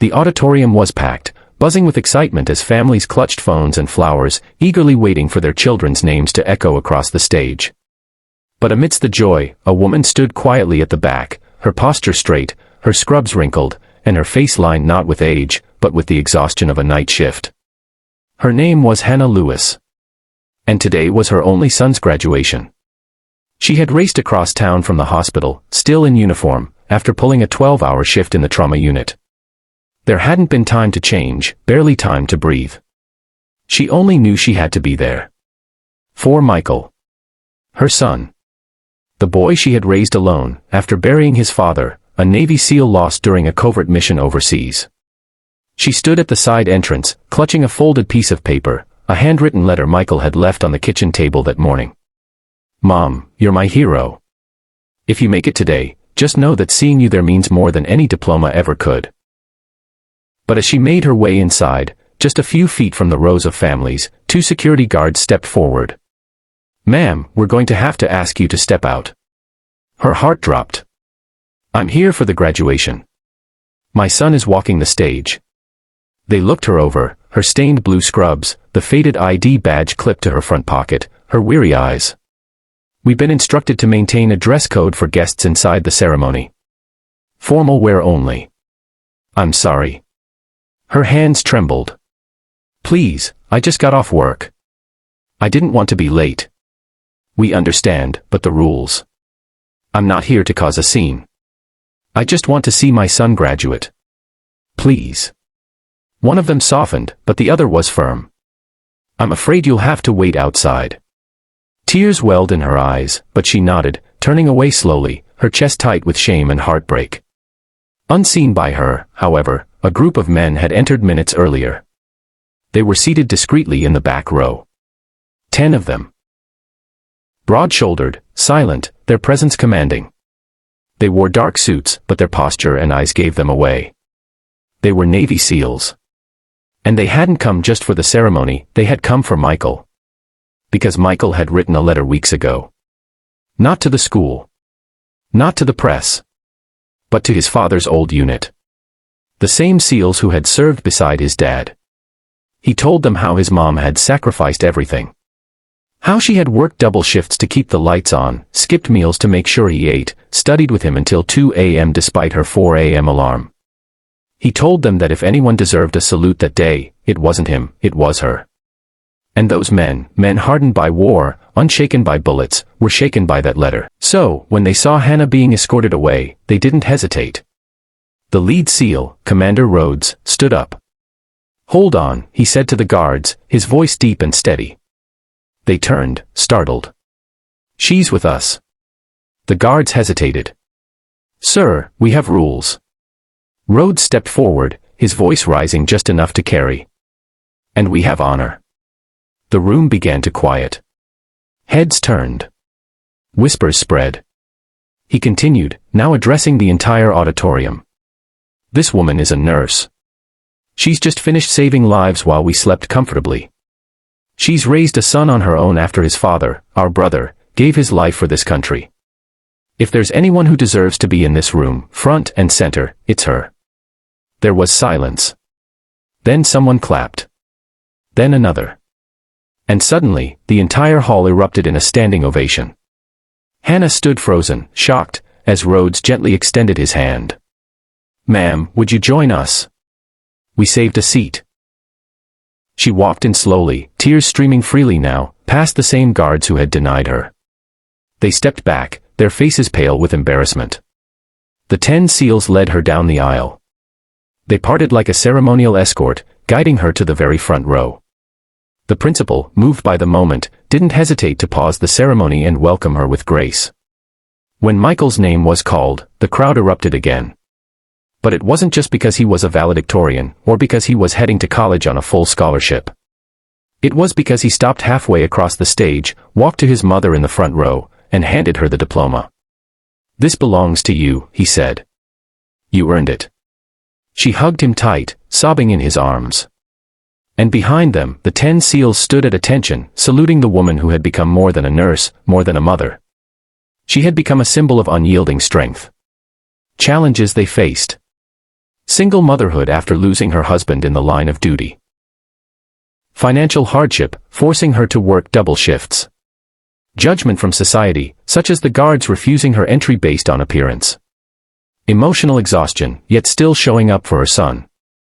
The auditorium was packed, buzzing with excitement as families clutched phones and flowers, eagerly waiting for their children's names to echo across the stage. But amidst the joy, a woman stood quietly at the back, her posture straight, her scrubs wrinkled, and her face lined not with age, but with the exhaustion of a night shift. Her name was Hannah Lewis. And today was her only son's graduation. She had raced across town from the hospital, still in uniform, after pulling a 12-hour shift in the trauma unit. There hadn't been time to change, barely time to breathe. She only knew she had to be there. For Michael. Her son. The boy she had raised alone, after burying his father, a Navy SEAL lost during a covert mission overseas. She stood at the side entrance, clutching a folded piece of paper, a handwritten letter Michael had left on the kitchen table that morning. Mom, you're my hero. If you make it today, just know that seeing you there means more than any diploma ever could. But as she made her way inside, just a few feet from the rows of families, 2 security guards stepped forward. Ma'am, we're going to have to ask you to step out. Her heart dropped. I'm here for the graduation. My son is walking the stage. They looked her over, her stained blue scrubs, the faded ID badge clipped to her front pocket, her weary eyes. We've been instructed to maintain a dress code for guests inside the ceremony. Formal wear only. I'm sorry. Her hands trembled. Please, I just got off work. I didn't want to be late. We understand, but the rules. I'm not here to cause a scene. I just want to see my son graduate. Please. One of them softened, but the other was firm. I'm afraid you'll have to wait outside. Tears welled in her eyes, but she nodded, turning away slowly, her chest tight with shame and heartbreak. Unseen by her, however, a group of men had entered minutes earlier. They were seated discreetly in the back row. 10 of them. Broad-shouldered, silent, their presence commanding. They wore dark suits, but their posture and eyes gave them away. They were Navy SEALs. And they hadn't come just for the ceremony, they had come for Michael. Because Michael had written a letter weeks ago. Not to the school. Not to the press. But to his father's old unit. The same SEALs who had served beside his dad. He told them how his mom had sacrificed everything. How she had worked double shifts to keep the lights on, skipped meals to make sure he ate, studied with him until 2 a.m. despite her 4 a.m. alarm. He told them that if anyone deserved a salute that day, it wasn't him, it was her. And those men hardened by war, unshaken by bullets, were shaken by that letter. So, when they saw Hannah being escorted away, they didn't hesitate. The lead SEAL, Commander Rhodes, stood up. Hold on, he said to the guards, his voice deep and steady. They turned, startled. She's with us. The guards hesitated. Sir, we have rules. Rhodes stepped forward, his voice rising just enough to carry. And we have honor. The room began to quiet. Heads turned. Whispers spread. He continued, now addressing the entire auditorium. This woman is a nurse. She's just finished saving lives while we slept comfortably. She's raised a son on her own after his father, our brother, gave his life for this country. If there's anyone who deserves to be in this room, front and center, it's her. There was silence. Then someone clapped. Then another. And suddenly, the entire hall erupted in a standing ovation. Hannah stood frozen, shocked, as Rhodes gently extended his hand. Ma'am, would you join us? We saved a seat. She walked in slowly, tears streaming freely now, past the same guards who had denied her. They stepped back, their faces pale with embarrassment. The 10 SEALs led her down the aisle. They parted like a ceremonial escort, guiding her to the very front row. The principal, moved by the moment, didn't hesitate to pause the ceremony and welcome her with grace. When Michael's name was called, the crowd erupted again. But it wasn't just because he was a valedictorian, or because he was heading to college on a full scholarship. It was because he stopped halfway across the stage, walked to his mother in the front row, and handed her the diploma. This belongs to you, he said. You earned it. She hugged him tight, sobbing in his arms. And behind them, the 10 SEALs stood at attention, saluting the woman who had become more than a nurse, more than a mother. She had become a symbol of unyielding strength. Challenges they faced. Single motherhood after losing her husband in the line of duty. Financial hardship, forcing her to work double shifts. Judgment from society, such as the guards refusing her entry based on appearance. Emotional exhaustion, yet still showing up for her son.